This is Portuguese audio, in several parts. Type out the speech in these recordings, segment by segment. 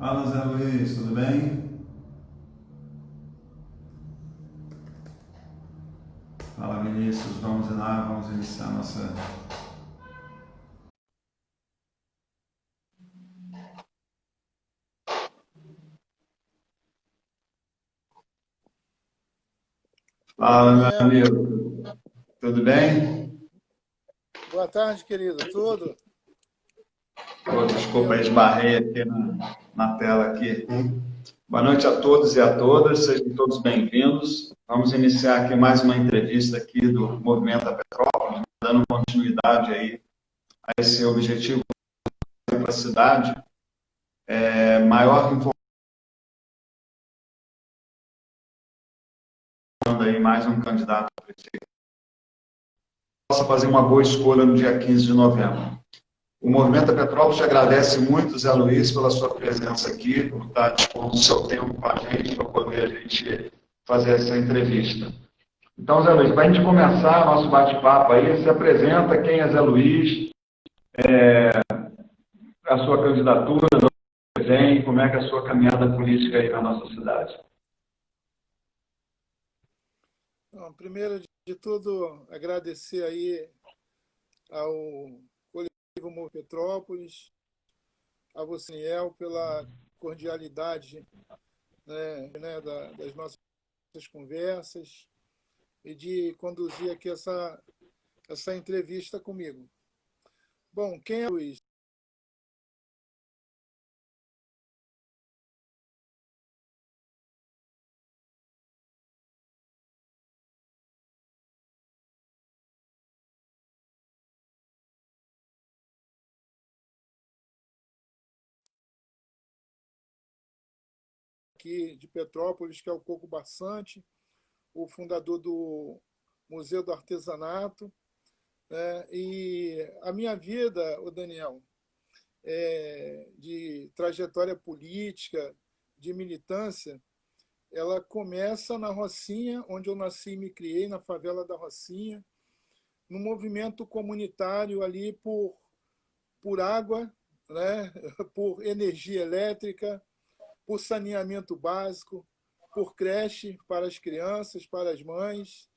Fala, Zé Luiz, tudo bem? Fala, Vinícius, vamos lá, vamos iniciar nossa. Oi, Fala, meu Daniel. amigo, tudo bem? Boa tarde, querido. Tudo? Pô, desculpa, Tranquilo. esbarrei aqui na tela aqui. Boa noite a todos e a todas, sejam todos bem-vindos. Vamos iniciar aqui mais uma entrevista aqui do Movimento da Petrópolis, dando continuidade aí a esse objetivo para a cidade, maior informando aí mais um candidato a prefeito. Possa fazer uma boa escolha no dia 15 de novembro. O Movimento da Petrópolis te agradece muito, Zé Luiz, pela sua presença aqui, por estar dispondo o seu tempo com a gente, para poder a gente fazer essa entrevista. Então, Zé Luiz, para a gente começar nosso bate-papo aí, se apresenta quem é Zé Luiz, a sua candidatura, de onde vem, como é que é a sua caminhada política aí na nossa cidade. Bom, primeiro de tudo, agradecer aí ao Coletivo Movimento Petrópolis, a você, Daniel, pela cordialidade, das nossas conversas e de conduzir aqui essa entrevista comigo. Bom, quem é Luiz? Aqui de Petrópolis, que é o Coco Barçante, o fundador do Museu do Artesanato. E a minha vida, o Daniel, de trajetória política, de militância, ela começa na Rocinha, onde eu nasci e me criei, na favela da Rocinha, no movimento comunitário ali por água, né? Por energia elétrica, por saneamento básico, por creche para as crianças, para as mães.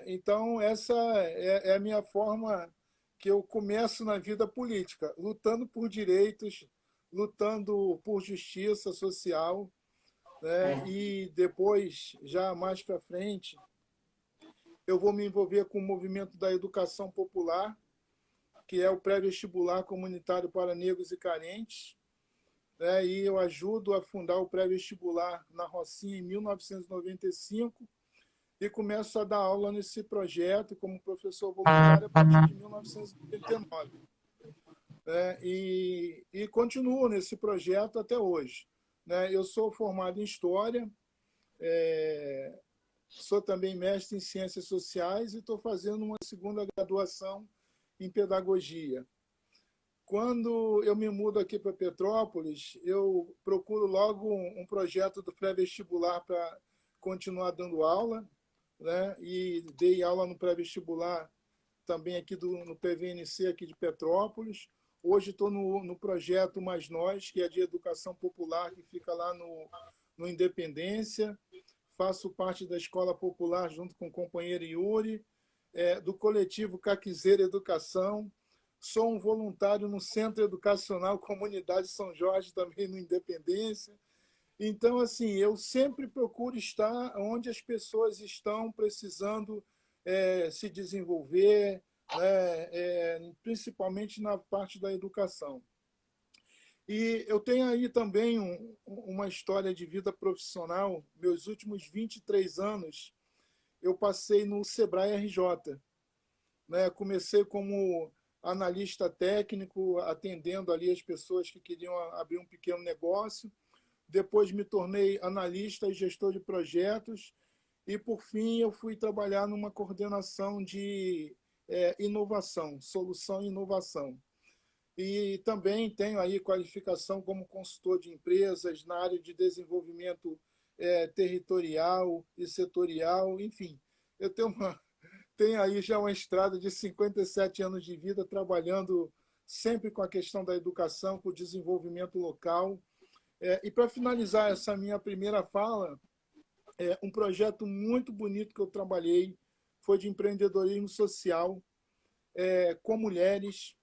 Então, essa é a minha forma que eu começo na vida política, lutando por direitos, lutando por justiça social, né? E depois, já mais para frente, eu vou me envolver com o movimento da educação popular, que é o pré-vestibular comunitário para negros e carentes, né? E eu ajudo a fundar o pré-vestibular na Rocinha em 1995 e começo a dar aula nesse projeto como professor voluntário a partir de 1989. E continuo nesse projeto até hoje. Eu sou formado em História, sou também mestre em Ciências Sociais e estou fazendo uma segunda graduação em Pedagogia. Quando eu me mudo aqui para Petrópolis, eu procuro logo um projeto do pré-vestibular para continuar dando aula, né? E dei aula no pré-vestibular também aqui no PVNC aqui de Petrópolis. Hoje estou no projeto Mais Nós, que é de educação popular, que fica lá no Independência. Faço parte da Escola Popular junto com o companheiro Yuri, do coletivo Caquizeira Educação. Sou um voluntário no Centro Educacional Comunidade São Jorge, também no Independência. Então, assim, eu sempre procuro estar onde as pessoas estão precisando se desenvolver, né, principalmente na parte da educação. E eu tenho aí também uma história de vida profissional. Meus últimos 23 anos eu passei no Sebrae RJ. Né? Comecei como analista técnico, atendendo ali as pessoas que queriam abrir um pequeno negócio. Depois me tornei analista e gestor de projetos e, por fim, eu fui trabalhar numa coordenação de inovação, solução e inovação. E também tenho aí qualificação como consultor de empresas na área de desenvolvimento territorial e setorial, enfim. Eu tenho aí já uma estrada de 57 anos de vida trabalhando sempre com a questão da educação, com o desenvolvimento local, E para finalizar essa minha primeira fala, um projeto muito bonito que eu trabalhei foi de empreendedorismo social com mulheres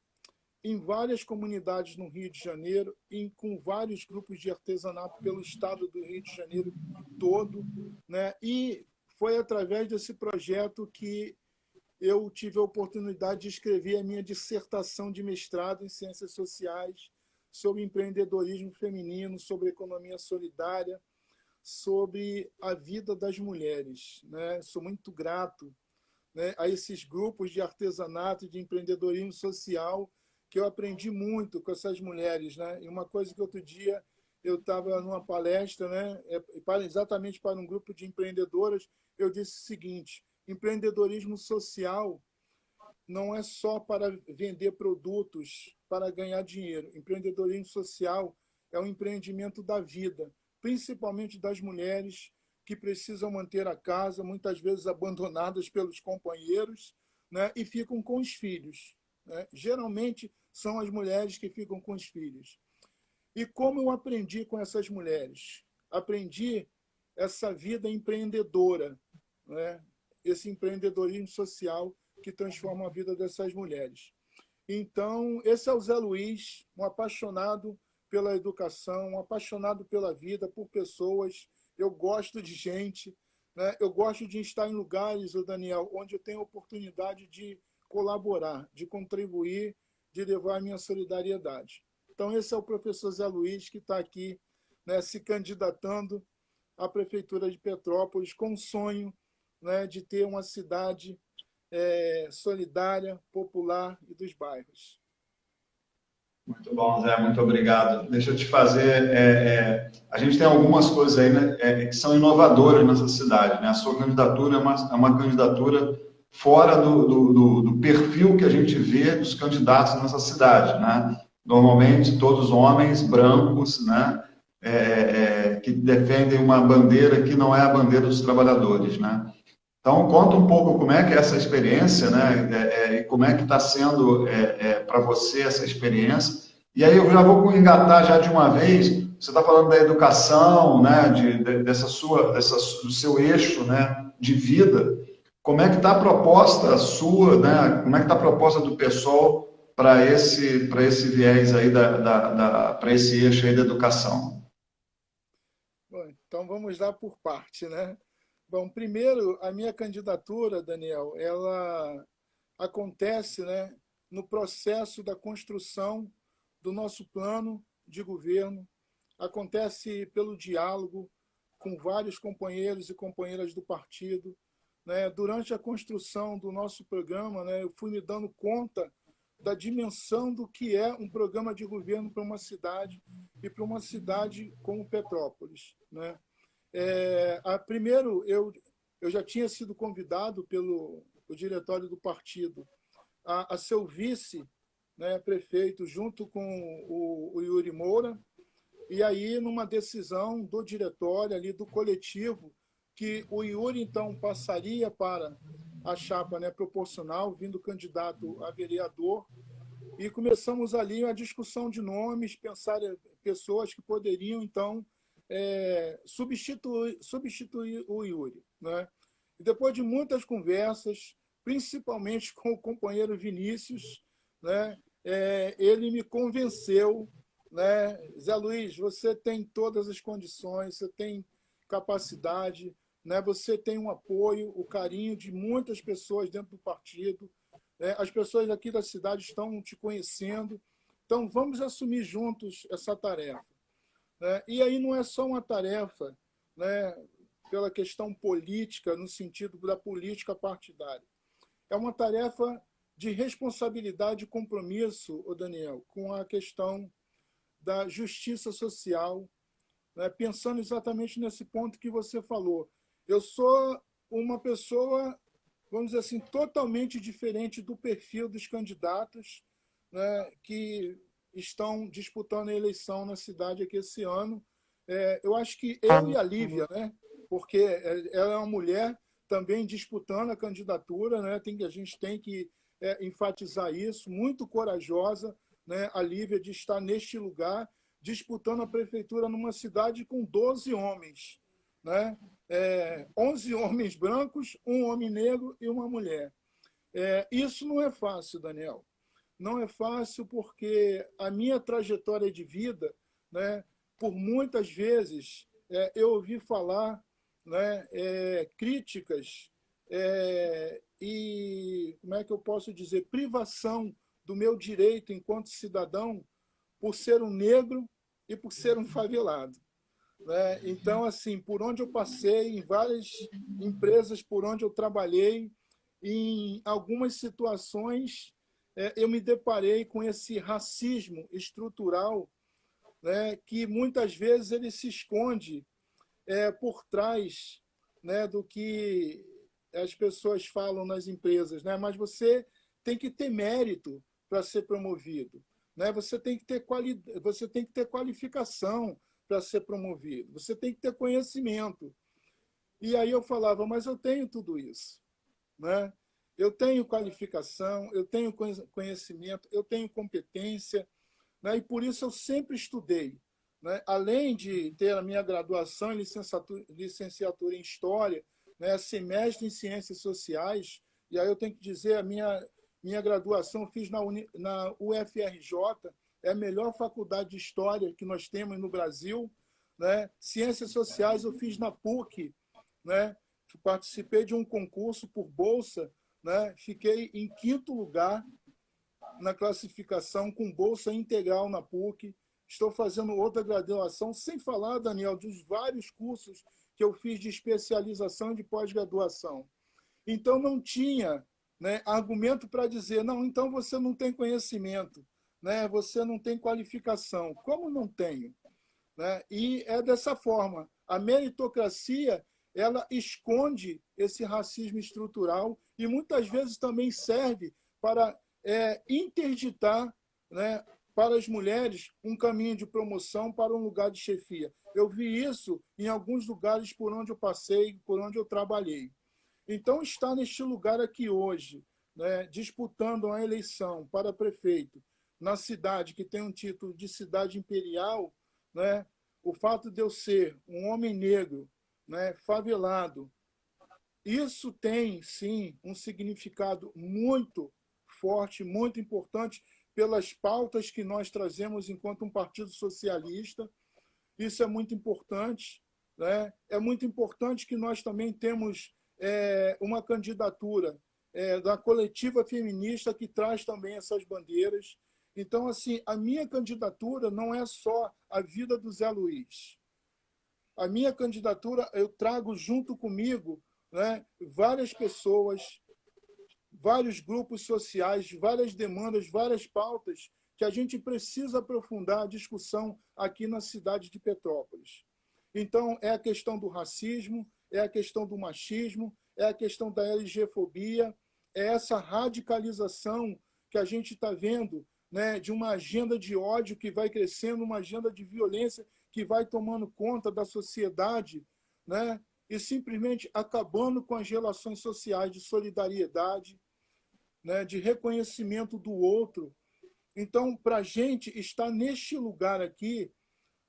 em várias comunidades no Rio de Janeiro e com vários grupos de artesanato pelo estado do Rio de Janeiro todo, né? E foi através desse projeto que eu tive a oportunidade de escrever a minha dissertação de mestrado em Ciências Sociais sobre empreendedorismo feminino, sobre economia solidária, sobre a vida das mulheres, né? Sou muito grato, né, a esses grupos de artesanato e de empreendedorismo social, que eu aprendi muito com essas mulheres, né? E uma coisa que outro dia eu estava numa palestra, né, exatamente para um grupo de empreendedoras, eu disse o seguinte: empreendedorismo social não é só para vender produtos para ganhar dinheiro. Empreendedorismo social é um empreendimento da vida, principalmente das mulheres que precisam manter a casa, muitas vezes abandonadas pelos companheiros, né, e ficam com os filhos, né? Geralmente são as mulheres que ficam com os filhos. E como eu aprendi com essas mulheres? Aprendi essa vida empreendedora, né? Esse empreendedorismo social que transforma a vida dessas mulheres. Então, esse é o Zé Luiz, um apaixonado pela educação, um apaixonado pela vida, por pessoas. Eu gosto de gente, né? Eu gosto de estar em lugares, o Daniel, onde eu tenho a oportunidade de colaborar, de contribuir, de levar a minha solidariedade. Então, esse é o professor Zé Luiz, que está aqui, né, se candidatando à Prefeitura de Petrópolis com o sonho, né, de ter uma cidade solidária, popular e dos bairros. Muito bom, Zé, muito obrigado. Deixa eu te fazer. A gente tem algumas coisas aí, né, que são inovadoras nessa cidade, né? A sua candidatura é uma candidatura fora do perfil que a gente vê dos candidatos nessa cidade, né? Normalmente, todos homens brancos, né? Que defendem uma bandeira que não é a bandeira dos trabalhadores, né? Então, conta um pouco como é que é essa experiência, né? E como é que está sendo para você essa experiência. E aí eu já vou engatar já de uma vez. Você está falando da educação, né? Do seu eixo, né? De vida. Como é que está a proposta sua, né? Como é que está a proposta do PSOL para esse viés aí para esse eixo aí da educação? Bom, então vamos lá por parte, né? Bom, primeiro, a minha candidatura, Daniel, ela acontece, né, no processo da construção do nosso plano de governo, acontece pelo diálogo com vários companheiros e companheiras do partido, né? Durante a construção do nosso programa, né, eu fui me dando conta da dimensão do que é um programa de governo para uma cidade e para uma cidade como Petrópolis, né? Primeiro, eu já tinha sido convidado pelo diretório do partido a ser o vice, né, prefeito, junto com o Yuri Moura, e aí, numa decisão do diretório, ali, do coletivo, que o Yuri, então, passaria para a chapa, né, proporcional, vindo candidato a vereador, e começamos ali a discussão de nomes, pensar pessoas que poderiam, então, substituir o Yuri, né? E depois de muitas conversas, principalmente com o companheiro Vinícius, né, ele me convenceu, né? Zé Luiz, você tem todas as condições, você tem capacidade, né? Você tem um apoio, o carinho de muitas pessoas dentro do partido, né? As pessoas aqui da cidade estão te conhecendo, então vamos assumir juntos essa tarefa. E aí não é só uma tarefa, né, pela questão política, no sentido da política partidária. É uma tarefa de responsabilidade e compromisso, Daniel, com a questão da justiça social, né, pensando exatamente nesse ponto que você falou. Eu sou uma pessoa, vamos dizer assim, totalmente diferente do perfil dos candidatos, né, que estão disputando a eleição na cidade aqui esse ano. Eu acho que eu e a Lívia, né, porque ela é uma mulher também disputando a candidatura, né, a gente tem que enfatizar isso, muito corajosa, né, a Lívia, de estar neste lugar, disputando a prefeitura numa cidade com 12 homens, né? 11 homens brancos, um homem negro e uma mulher. Isso não é fácil, Daniel. Não é fácil porque a minha trajetória de vida, né, por muitas vezes, eu ouvi falar, né, críticas e, como é que eu posso dizer, privação do meu direito enquanto cidadão por ser um negro e por ser um favelado, né? Então, assim, por onde eu passei, em várias empresas por onde eu trabalhei, em algumas situações, eu me deparei com esse racismo estrutural, né, que muitas vezes ele se esconde por trás, né, do que as pessoas falam nas empresas, né? Mas você tem que ter mérito para ser promovido, né? Você tem que ter qualificação para ser promovido, você tem que ter conhecimento. E aí eu falava, mas eu tenho tudo isso, né? Eu tenho qualificação, eu tenho conhecimento, eu tenho competência, né? E por isso eu sempre estudei, né? Além de ter a minha graduação e licenciatura em História, né? Semestre em Ciências Sociais, e aí eu tenho que dizer, a minha graduação eu fiz na UFRJ, é a melhor faculdade de História que nós temos no Brasil, né? Ciências Sociais eu fiz na PUC, né? Participei de um concurso por bolsa, né? Fiquei em 5º lugar na classificação com bolsa integral na PUC. Estou fazendo outra graduação, sem falar, Daniel, dos vários cursos que eu fiz de especialização e de pós-graduação. Então, não tinha, né, argumento para dizer, não, então você não tem conhecimento, né, você não tem qualificação. Como não tenho? Né? E é dessa forma. A meritocracia ela esconde esse racismo estrutural e muitas vezes também serve para interditar, né, para as mulheres um caminho de promoção para um lugar de chefia. Eu vi isso em alguns lugares por onde eu passei, por onde eu trabalhei. Então, estar neste lugar aqui hoje, né, disputando uma eleição para prefeito na cidade que tem um título de cidade imperial, né, o fato de eu ser um homem negro, né, favelado, isso tem, sim, um significado muito forte, muito importante pelas pautas que nós trazemos enquanto um partido socialista. Isso é muito importante, né? É muito importante que nós também temos uma candidatura da coletiva feminista que traz também essas bandeiras. Então, assim, a minha candidatura não é só a vida do Zé Luiz. A minha candidatura, eu trago junto comigo, né, várias pessoas, vários grupos sociais, várias demandas, várias pautas que a gente precisa aprofundar a discussão aqui na cidade de Petrópolis. Então, é a questão do racismo, é a questão do machismo, é a questão da LGfobia, é essa radicalização que a gente está vendo, né, de uma agenda de ódio que vai crescendo, uma agenda de violência que vai tomando conta da sociedade, né, e simplesmente acabando com as relações sociais de solidariedade, né, de reconhecimento do outro. Então, para a gente estar neste lugar aqui,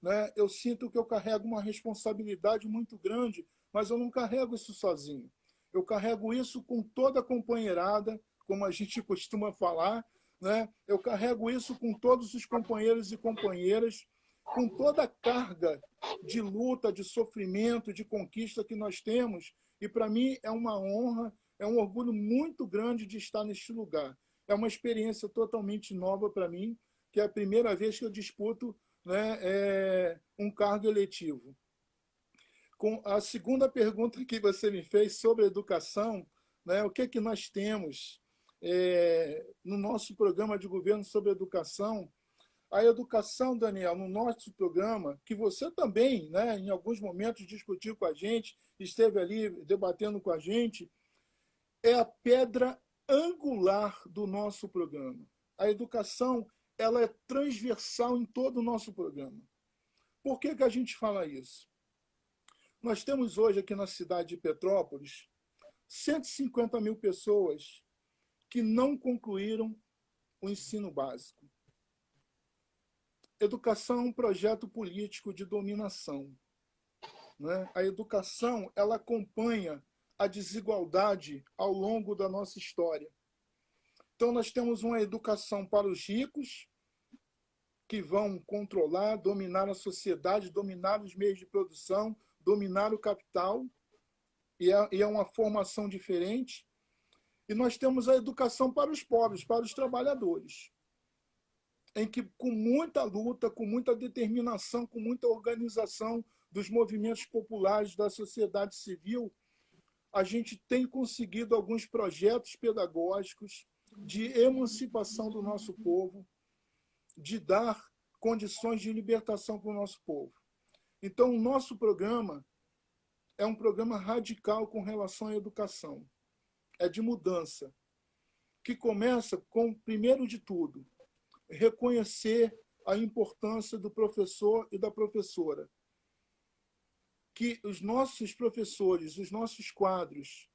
né, eu sinto que eu carrego uma responsabilidade muito grande, mas eu não carrego isso sozinho. Eu carrego isso com toda a companheirada, como a gente costuma falar, né? Eu carrego isso com todos os companheiros e companheiras, com toda a carga de luta, de sofrimento, de conquista que nós temos. E, para mim, é uma honra, é um orgulho muito grande de estar neste lugar. É uma experiência totalmente nova para mim, que é a primeira vez que eu disputo, né, um cargo eletivo. Com a segunda pergunta que você me fez sobre educação, né, o que nós temos no nosso programa de governo sobre educação? A educação, Daniel, no nosso programa, que você também, né, em alguns momentos, discutiu com a gente, esteve ali debatendo com a gente, é a pedra angular do nosso programa. A educação ela é transversal em todo o nosso programa. Por que a gente fala isso? Nós temos hoje aqui na cidade de Petrópolis 150 mil pessoas que não concluíram o ensino básico. Educação é um projeto político de dominação, né? A educação, ela acompanha a desigualdade ao longo da nossa história. Então, nós temos uma educação para os ricos, que vão controlar, dominar a sociedade, dominar os meios de produção, dominar o capital, e é uma formação diferente. E nós temos a educação para os pobres, para os trabalhadores, em que, com muita luta, com muita determinação, com muita organização dos movimentos populares da sociedade civil, a gente tem conseguido alguns projetos pedagógicos de emancipação do nosso povo, de dar condições de libertação para o nosso povo. Então, o nosso programa é um programa radical com relação à educação. É de mudança, que começa com, primeiro de tudo, reconhecer a importância do professor e da professora. Que os nossos professores, os nossos quadros,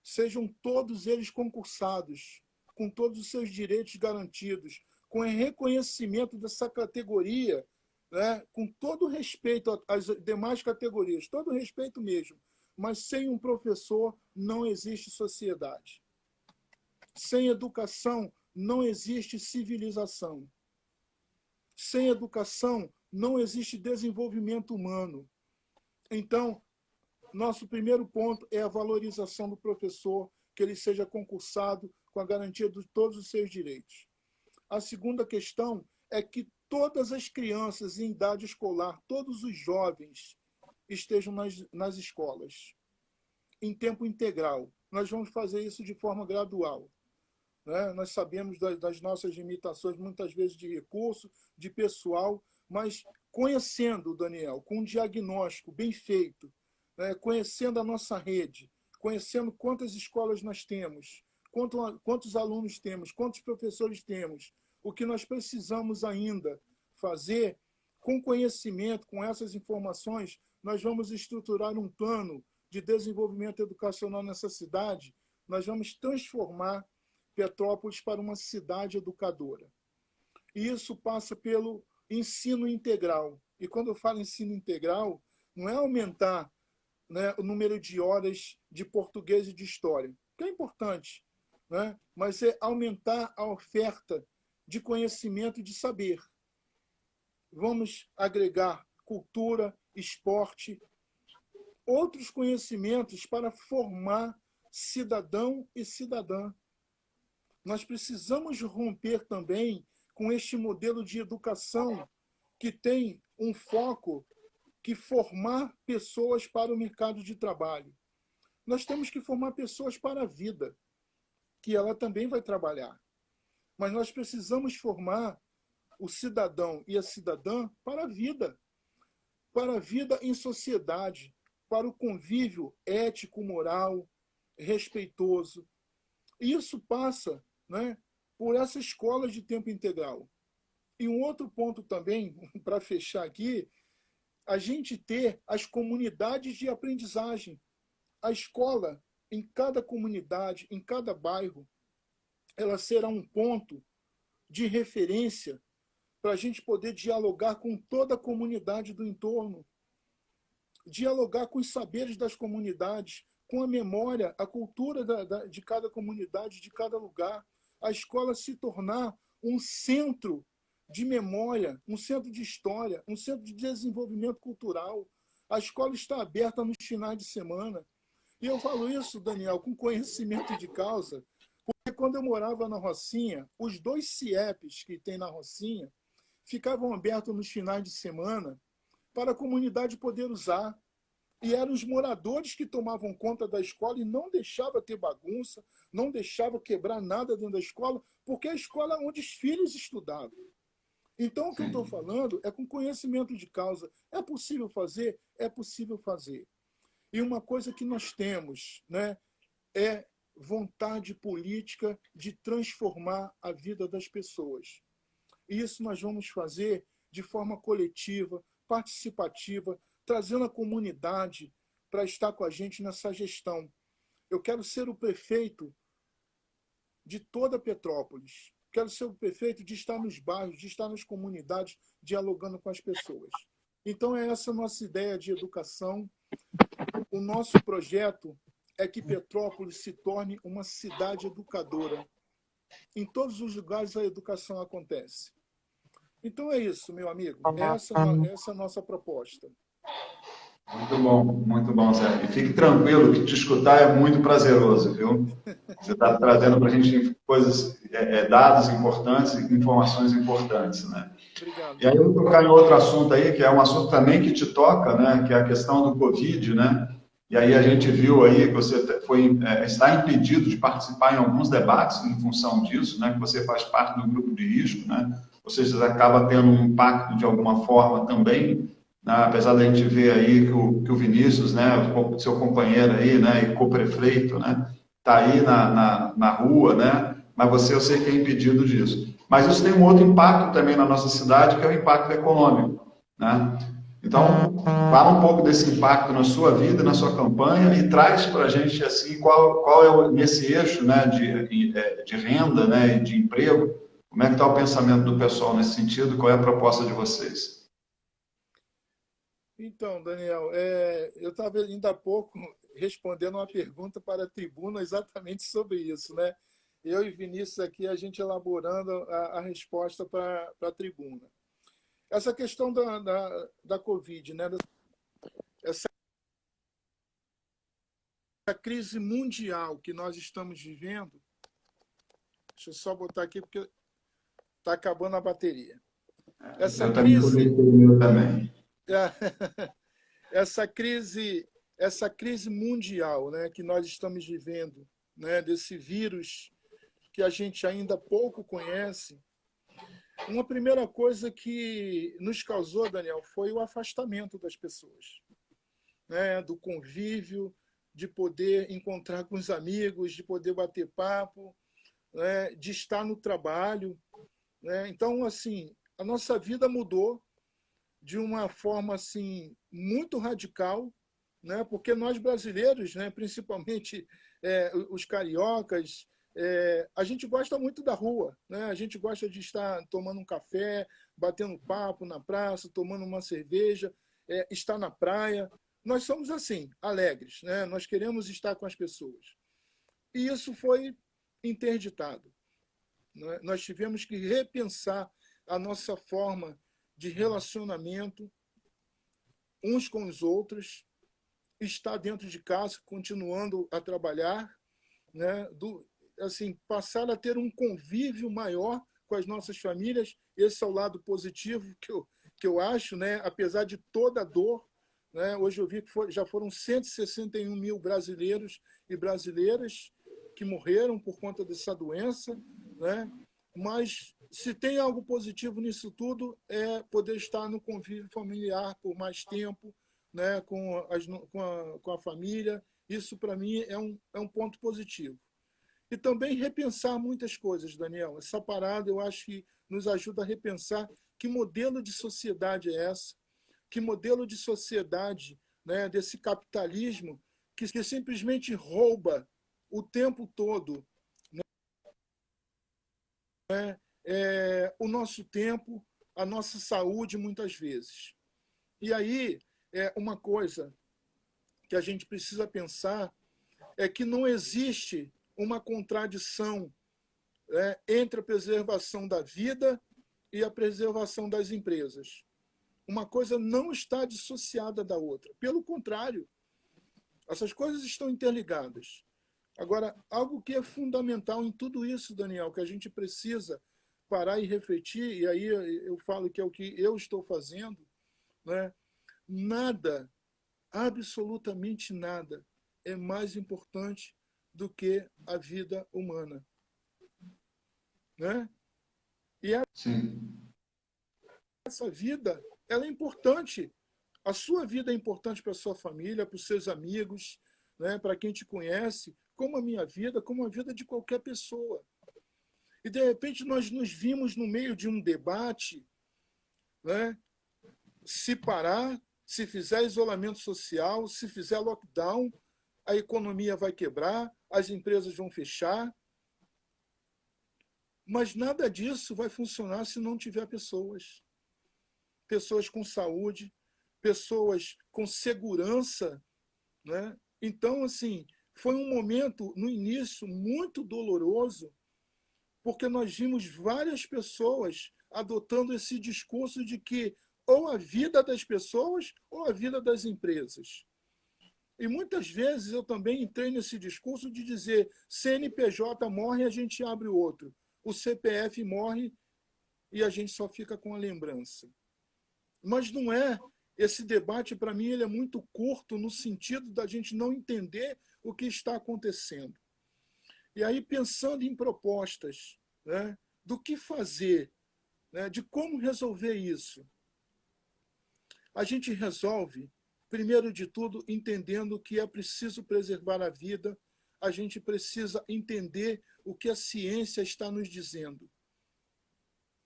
sejam todos eles concursados, com todos os seus direitos garantidos, com o reconhecimento dessa categoria, né, com todo respeito às demais categorias, todo respeito mesmo. Mas sem um professor não existe sociedade. Sem educação não existe civilização. Sem educação não existe desenvolvimento humano. Então, nosso primeiro ponto é a valorização do professor, que ele seja concursado com a garantia de todos os seus direitos. A segunda questão é que todas as crianças em idade escolar, todos os jovens, estejam nas escolas, em tempo integral. Nós vamos fazer isso de forma gradual, né? Nós sabemos das nossas limitações, muitas vezes de recurso, de pessoal, mas conhecendo, Daniel, com um diagnóstico bem feito, né? Conhecendo a nossa rede, conhecendo quantas escolas nós temos, quantos alunos temos, quantos professores temos, o que nós precisamos ainda fazer, com conhecimento, com essas informações, nós vamos estruturar um plano de desenvolvimento educacional nessa cidade, nós vamos transformar Petrópolis para uma cidade educadora. E isso passa pelo ensino integral. E quando eu falo ensino integral, não é aumentar, né, o número de horas de português e de história, que é importante, né, mas é aumentar a oferta de conhecimento e de saber. Vamos agregar cultura, esporte, outros conhecimentos para formar cidadão e cidadã. Nós precisamos romper também com este modelo de educação que tem um foco que formar pessoas para o mercado de trabalho. Nós temos que formar pessoas para a vida, que ela também vai trabalhar. Mas nós precisamos formar o cidadão e a cidadã para a vida em sociedade, para o convívio ético, moral, respeitoso. E isso passa, né, por essa escola de tempo integral. E um outro ponto também, para fechar aqui, a gente ter as comunidades de aprendizagem. A escola, em cada comunidade, em cada bairro, ela será um ponto de referência para a gente poder dialogar com toda a comunidade do entorno, dialogar com os saberes das comunidades, com a memória, a cultura de cada comunidade, de cada lugar. A escola se tornar um centro de memória, um centro de história, um centro de desenvolvimento cultural. A escola está aberta nos finais de semana. E eu falo isso, Daniel, com conhecimento de causa, porque quando eu morava na Rocinha, os 2 CIEPs que tem na Rocinha ficavam abertos nos finais de semana para a comunidade poder usar. E eram os moradores que tomavam conta da escola e não deixavam ter bagunça, não deixavam quebrar nada dentro da escola, porque é a escola onde os filhos estudavam. Então, o que eu estou falando é com conhecimento de causa. É possível fazer? É possível fazer. E uma coisa que nós temos, né, é vontade política de transformar a vida das pessoas. E isso nós vamos fazer de forma coletiva, participativa, trazendo a comunidade para estar com a gente nessa gestão. Eu quero ser o prefeito de toda Petrópolis. quero ser o prefeito de estar nos bairros, de estar nas comunidades, dialogando com as pessoas. Então, é essa a nossa ideia de educação. O nosso projeto é que Petrópolis se torne uma cidade educadora. Em todos os lugares a educação acontece. Então é isso, meu amigo. Essa é a nossa proposta. Muito bom, Zé. E fique tranquilo que te escutar é muito prazeroso, viu? Você está trazendo para a gente coisas, dados importantes e informações importantes, né? Obrigado. E aí eu vou tocar em outro assunto aí, que é um assunto também que te toca, né? Que é a questão do Covid, né? E aí a gente viu aí que você está impedido de participar em alguns debates em função disso, né? Que você faz parte do grupo de risco, né? Ou seja, você acaba tendo um impacto de alguma forma também, né? Apesar da gente ver aí que o Vinícius, né? O seu companheiro aí, né? E co-prefeito, né? Está aí na rua, né? Mas você, eu sei que é impedido disso. Mas isso tem um outro impacto também na nossa cidade, que é o impacto econômico, né? Então, fala um pouco desse impacto na sua vida, na sua campanha, e traz para a gente assim, qual é nesse eixo, né, de renda, né, e de emprego, como é que está o pensamento do pessoal nesse sentido, qual é a proposta de vocês? Então, Daniel, eu estava ainda há pouco respondendo uma pergunta para a tribuna exatamente sobre isso, né? Eu e Vinícius aqui, a gente elaborando a resposta para a tribuna. Essa questão da Covid, né? Essa crise mundial que nós estamos vivendo, deixa eu só botar aqui porque está acabando a bateria. Eu também conectei o meu também. Essa crise mundial, né, que nós estamos vivendo, né, desse vírus que a gente ainda pouco conhece, uma primeira coisa que nos causou, Daniel, foi o afastamento das pessoas, né, do convívio, de poder encontrar com os amigos, de poder bater papo, né, de estar no trabalho, né? Então, assim, a nossa vida mudou de uma forma assim muito radical, né? Porque nós brasileiros, né, principalmente os cariocas, a gente gosta muito da rua, né? A gente gosta de estar tomando um café, batendo papo na praça, tomando uma cerveja, estar na praia. Nós somos assim, alegres, né? Nós queremos estar com as pessoas. E isso foi interditado, né? Nós tivemos que repensar a nossa forma de relacionamento uns com os outros, estar dentro de casa, continuando a trabalhar, né? Assim, passar a ter um convívio maior com as nossas famílias. Esse é o lado positivo que eu acho, né? Apesar de toda a dor, né? Hoje eu vi que já foram 161 mil brasileiros e brasileiras que morreram por conta dessa doença, né? Mas se tem algo positivo nisso tudo é poder estar no convívio familiar por mais tempo, né, com a família. Isso, para mim, é um ponto positivo. E também repensar muitas coisas, Daniel. Essa parada, eu acho que nos ajuda a repensar que modelo de sociedade é essa, que modelo de sociedade, né, desse capitalismo que simplesmente rouba o tempo todo, né, o nosso tempo, a nossa saúde, muitas vezes. E aí, uma coisa que a gente precisa pensar é que não existe uma contradição, entre a preservação da vida e a preservação das empresas. Uma coisa não está dissociada da outra. Pelo contrário, essas coisas estão interligadas. Agora, algo que é fundamental em tudo isso, Daniel, que a gente precisa parar e refletir, e aí eu falo que é o que eu estou fazendo, né? Nada, absolutamente nada, é mais importante do que a vida humana, né? E Sim. essa vida, ela é importante. A sua vida é importante para a sua família, para os seus amigos, né? Para quem te conhece, como a minha vida, como a vida de qualquer pessoa. E, de repente, nós nos vimos no meio de um debate, né? Se parar, se fizer isolamento social, se fizer lockdown, a economia vai quebrar, as empresas vão fechar. Mas nada disso vai funcionar se não tiver pessoas. Pessoas com saúde, pessoas com segurança, né? Então, assim, foi um momento, no início, muito doloroso, porque nós vimos várias pessoas adotando esse discurso de que ou a vida das pessoas ou a vida das empresas. E muitas vezes eu também entrei nesse discurso de dizer CNPJ morre e a gente abre o outro. O CPF morre e a gente só fica com a lembrança. Mas não é. Esse debate, para mim, ele é muito curto no sentido da gente não entender o que está acontecendo. E aí, pensando em propostas, né, do que fazer, né, de como resolver isso, a gente resolve, primeiro de tudo, entendendo que é preciso preservar a vida, a gente precisa entender o que a ciência está nos dizendo.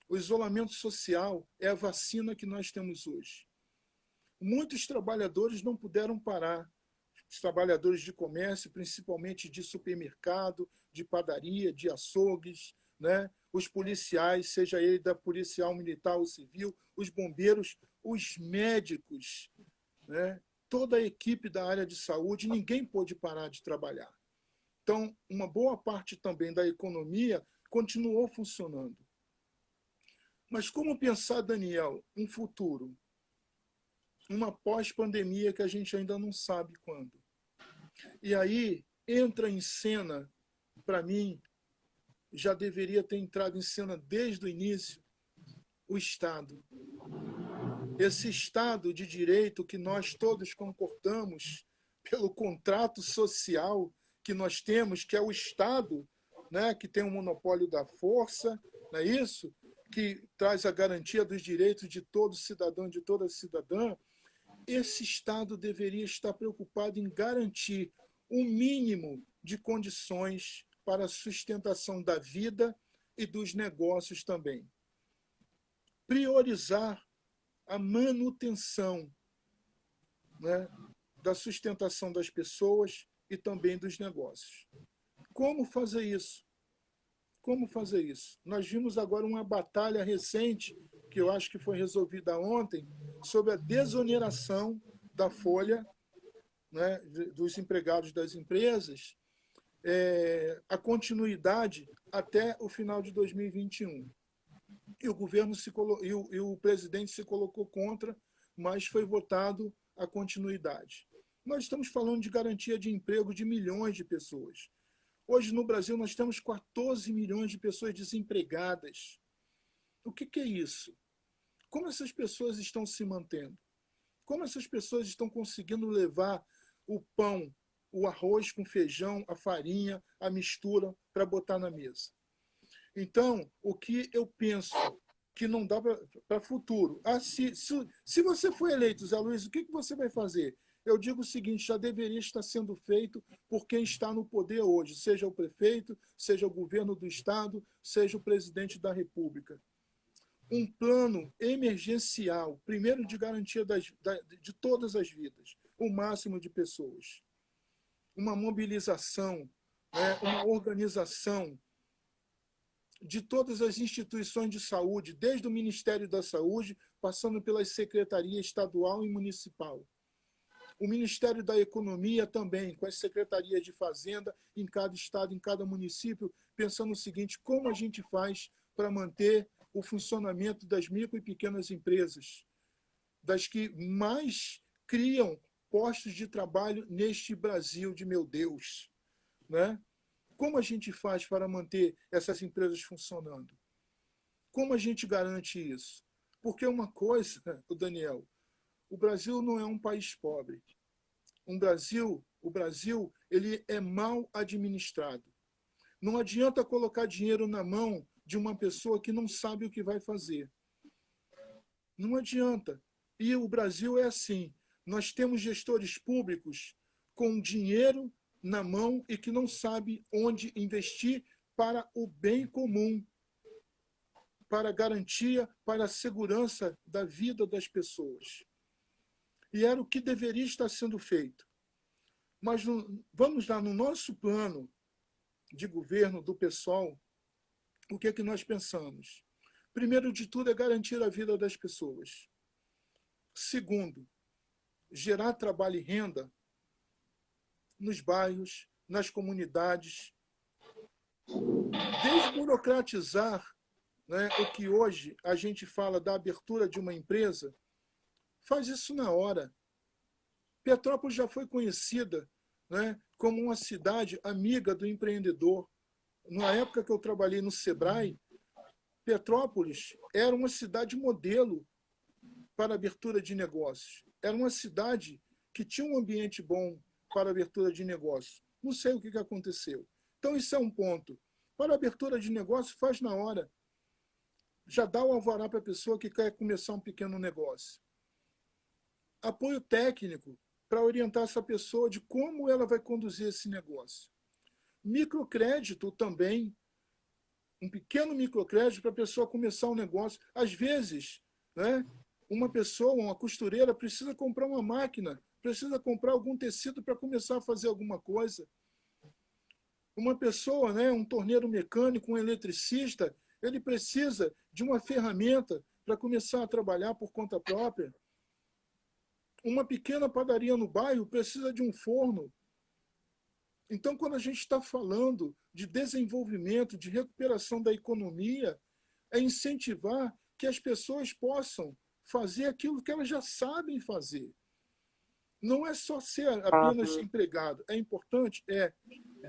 O isolamento social é a vacina que nós temos hoje. Muitos trabalhadores não puderam parar. Os trabalhadores de comércio, principalmente de supermercado, de padaria, de açougues, né? Os policiais, seja ele da policial militar ou civil, os bombeiros, os médicos, né? Toda a equipe da área de saúde, ninguém pôde parar de trabalhar. Então, uma boa parte também da economia continuou funcionando. Mas como pensar, Daniel, um futuro? Uma pós-pandemia que a gente ainda não sabe quando. E aí entra em cena, para mim, já deveria ter entrado em cena desde o início, o Estado. Esse Estado de direito que nós todos concordamos pelo contrato social que nós temos, que é o Estado, né, que tem o monopólio da força, não é isso? Que traz a garantia dos direitos de todo cidadão, de toda cidadã. Esse Estado deveria estar preocupado em garantir um mínimo de condições para a sustentação da vida e dos negócios também. Priorizar a manutenção, né, da sustentação das pessoas e também dos negócios. Como fazer isso? Como fazer isso? Nós vimos agora uma batalha recente, que eu acho que foi resolvida ontem, sobre a desoneração da folha, né, dos empregados das empresas, a continuidade até o final de 2021. E o governo e o presidente se colocou contra, mas foi votado a continuidade. Nós estamos falando de garantia de emprego de milhões de pessoas. Hoje, no Brasil, nós temos 14 milhões de pessoas desempregadas. O que é isso? Como essas pessoas estão se mantendo? Como essas pessoas estão conseguindo levar o pão, o arroz com feijão, a farinha, a mistura para botar na mesa? Então, o que eu penso que não dá para futuro. Se você for eleito, Zé Luiz, o que você vai fazer? Eu digo o seguinte, já deveria estar sendo feito por quem está no poder hoje, seja o prefeito, seja o governo do Estado, seja o presidente da República. Um plano emergencial, primeiro de garantia de todas as vidas, o máximo de pessoas. Uma mobilização, né, uma organização de todas as instituições de saúde, desde o Ministério da Saúde, passando pelas secretarias estadual e municipal. O Ministério da Economia também, com as secretarias de Fazenda em cada estado, em cada município, pensando o seguinte, como a gente faz para manter o funcionamento das micro e pequenas empresas, das que mais criam postos de trabalho neste Brasil de meu Deus, né? Como a gente faz para manter essas empresas funcionando? Como a gente garante isso? Porque uma coisa, Daniel, o Brasil não é um país pobre. O Brasil ele é mal administrado. Não adianta colocar dinheiro na mão de uma pessoa que não sabe o que vai fazer. Não adianta. E o Brasil é assim. Nós temos gestores públicos com dinheiro na mão e que não sabe onde investir para o bem comum, para a garantia, para a segurança da vida das pessoas. E era o que deveria estar sendo feito. Mas vamos lá, no nosso plano de governo do PSOL, o que é que nós pensamos? Primeiro de tudo é garantir a vida das pessoas. Segundo, gerar trabalho e renda nos bairros, nas comunidades, desburocratizar, né, o que hoje a gente fala da abertura de uma empresa, faz isso na hora. Petrópolis já foi conhecida, né, como uma cidade amiga do empreendedor. Na época que eu trabalhei no Sebrae, Petrópolis era uma cidade modelo para abertura de negócios. Era uma cidade que tinha um ambiente bom para abertura de negócios. Não sei o que aconteceu. Então, isso é um ponto. Para abertura de negócio, faz na hora. Já dá o alvará para a pessoa que quer começar um pequeno negócio. Apoio técnico para orientar essa pessoa de como ela vai conduzir esse negócio. Microcrédito também, um pequeno microcrédito para a pessoa começar um negócio. Às vezes, né, uma pessoa, uma costureira, precisa comprar uma máquina, precisa comprar algum tecido para começar a fazer alguma coisa. Uma pessoa, né, um torneiro mecânico, um eletricista, ele precisa de uma ferramenta para começar a trabalhar por conta própria. Uma pequena padaria no bairro precisa de um forno. Então, quando a gente está falando de desenvolvimento, de recuperação da economia, é incentivar que as pessoas possam fazer aquilo que elas já sabem fazer. Não é só ser apenas empregado. É importante,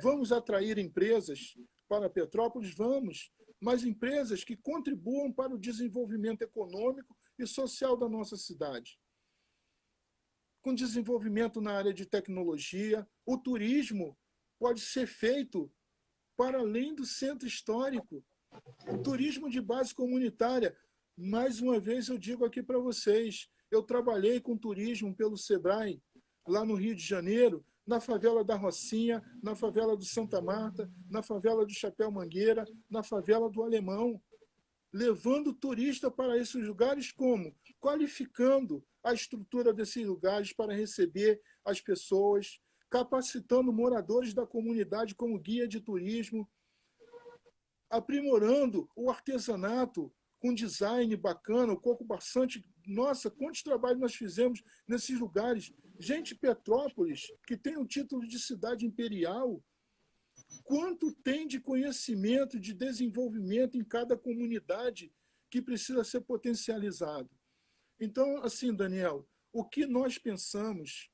vamos atrair empresas para Petrópolis, vamos, mas empresas que contribuam para o desenvolvimento econômico e social da nossa cidade. Com desenvolvimento na área de tecnologia, o turismo pode ser feito para além do centro histórico. O turismo de base comunitária. Mais uma vez eu digo aqui para vocês, eu trabalhei com turismo pelo Sebrae, lá no Rio de Janeiro, na favela da Rocinha, na favela do Santa Marta, na favela do Chapéu Mangueira, na favela do Alemão, levando turista para esses lugares como? Qualificando a estrutura desses lugares para receber as pessoas, capacitando moradores da comunidade como guia de turismo, aprimorando o artesanato com design bacana, o coco bastante. Nossa, quantos trabalhos nós fizemos nesses lugares. Gente, Petrópolis, que tem o título de cidade imperial, quanto tem de conhecimento, de desenvolvimento em cada comunidade que precisa ser potencializado. Então, assim, Daniel, o que nós pensamos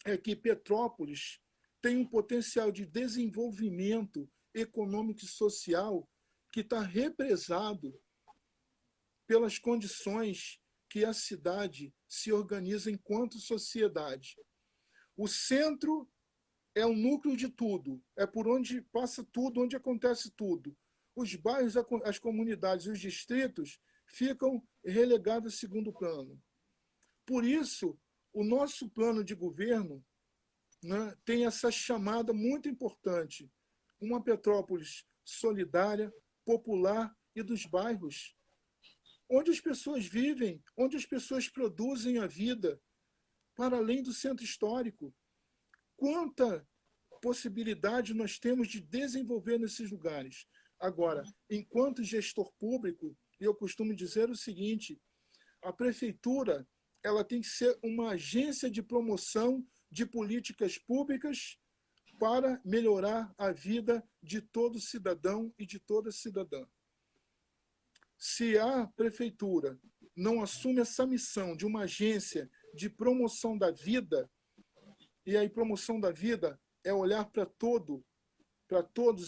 é que Petrópolis tem um potencial de desenvolvimento econômico e social que está represado pelas condições que a cidade se organiza enquanto sociedade. O centro é o núcleo de tudo, é por onde passa tudo, onde acontece tudo. Os bairros, as comunidades, os distritos ficam relegados a segundo plano. Por isso, o nosso plano de governo, né, tem essa chamada muito importante, uma Petrópolis solidária, popular e dos bairros, onde as pessoas vivem, onde as pessoas produzem a vida, para além do centro histórico. Quanta possibilidade nós temos de desenvolver nesses lugares. Agora, enquanto gestor público, eu costumo dizer o seguinte, a prefeitura ela tem que ser uma agência de promoção de políticas públicas para melhorar a vida de todo cidadão e de toda cidadã. Se a prefeitura não assume essa missão de uma agência de promoção da vida, e aí promoção da vida é olhar para todos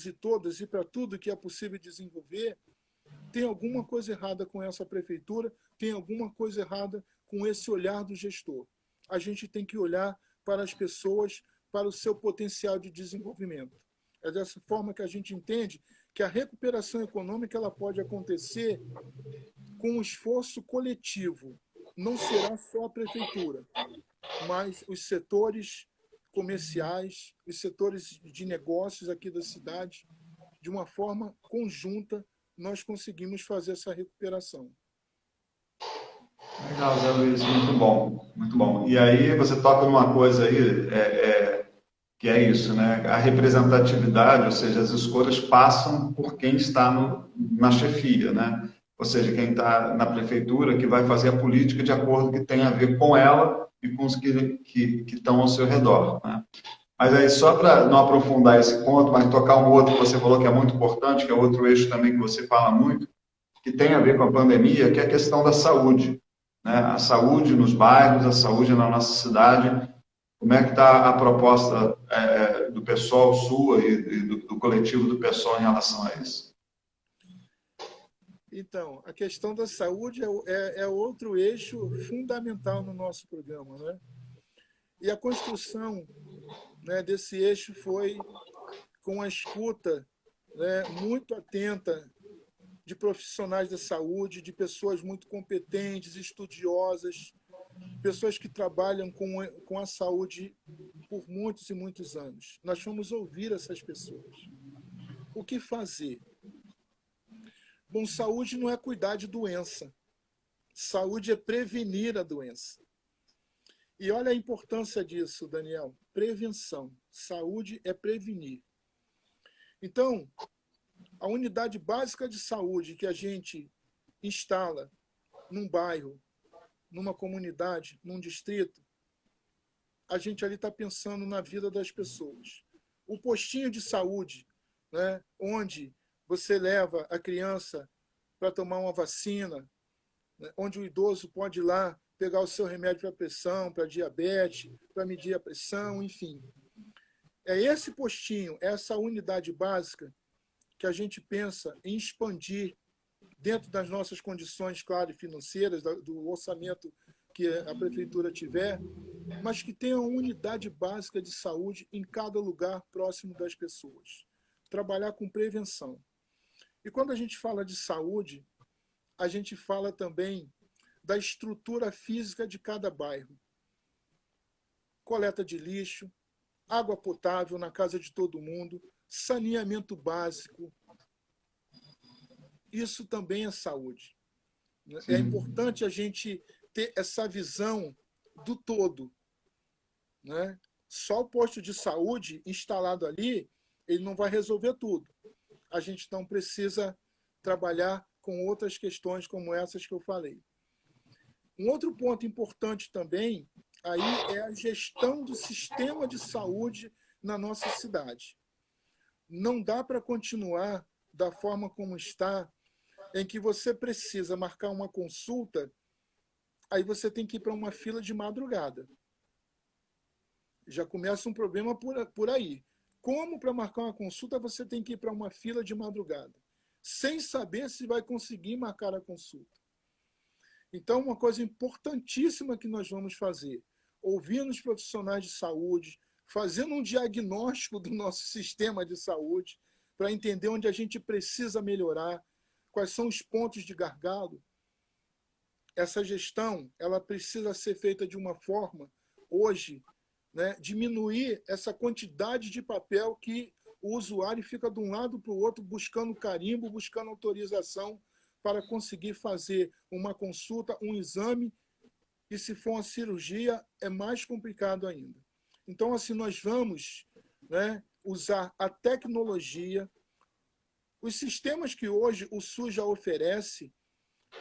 e todas e para tudo que é possível desenvolver, tem alguma coisa errada com essa prefeitura, tem alguma coisa errada com esse olhar do gestor. A gente tem que olhar para as pessoas, para o seu potencial de desenvolvimento. É dessa forma que a gente entende que a recuperação econômica ela pode acontecer com um esforço coletivo. Não será só a prefeitura, mas os setores comerciais, os setores de negócios aqui da cidade, de uma forma conjunta, nós conseguimos fazer essa recuperação. Legal, Zé Luiz, muito bom, muito bom. E aí você toca numa coisa aí que é isso, né? A representatividade, ou seja, as escolhas passam por quem está na chefia, né? Ou seja, quem está na prefeitura que vai fazer a política de acordo que tem a ver com ela e com os que estão ao seu redor, né? Mas aí, só para não aprofundar esse ponto, mas tocar um outro que você falou que é muito importante, que é outro eixo também que você fala muito, que tem a ver com a pandemia, que é a questão da saúde, né? A saúde nos bairros, a saúde na nossa cidade. Como é que está a proposta do pessoal sua e do coletivo do pessoal em relação a isso? Então, a questão da saúde é outro eixo fundamental no nosso programa, né? E a construção, né, desse eixo foi com a escuta, né, muito atenta de profissionais da saúde, de pessoas muito competentes, estudiosas, pessoas que trabalham com a saúde por muitos e muitos anos. Nós fomos ouvir essas pessoas. O que fazer? Bom, saúde não é cuidar de doença. Saúde é prevenir a doença. E olha a importância disso, Daniel. Prevenção. Saúde é prevenir. Então, a unidade básica de saúde que a gente instala num bairro, numa comunidade, num distrito, a gente ali está pensando na vida das pessoas. O postinho de saúde, né, onde você leva a criança para tomar uma vacina, né, onde o idoso pode ir lá pegar o seu remédio para pressão, para diabetes, para medir a pressão, enfim. É esse postinho, essa unidade básica que a gente pensa em expandir dentro das nossas condições, claro, financeiras, do orçamento que a prefeitura tiver, mas que tenha uma unidade básica de saúde em cada lugar próximo das pessoas. Trabalhar com prevenção. E quando a gente fala de saúde, a gente fala também da estrutura física de cada bairro. Coleta de lixo, água potável na casa de todo mundo, saneamento básico. Isso também é saúde. Sim. É importante a gente ter essa visão do todo, né? Só o posto de saúde instalado ali, ele não vai resolver tudo. A gente então precisa trabalhar com outras questões como essas que eu falei. Um outro ponto importante também aí é a gestão do sistema de saúde na nossa cidade. Não dá para continuar da forma como está, em que você precisa marcar uma consulta, aí você tem que ir para uma fila de madrugada. Já começa um problema por aí. Como para marcar uma consulta você tem que ir para uma fila de madrugada, sem saber se vai conseguir marcar a consulta? Então, uma coisa importantíssima que nós vamos fazer, ouvindo os profissionais de saúde, fazendo um diagnóstico do nosso sistema de saúde, para entender onde a gente precisa melhorar, quais são os pontos de gargalo. Essa gestão ela precisa ser feita de uma forma, hoje, né, diminuir essa quantidade de papel que o usuário fica de um lado para o outro buscando carimbo, buscando autorização para conseguir fazer uma consulta, um exame, e se for uma cirurgia é mais complicado ainda. Então, assim, nós vamos, né, usar a tecnologia, os sistemas que hoje o SUS já oferece,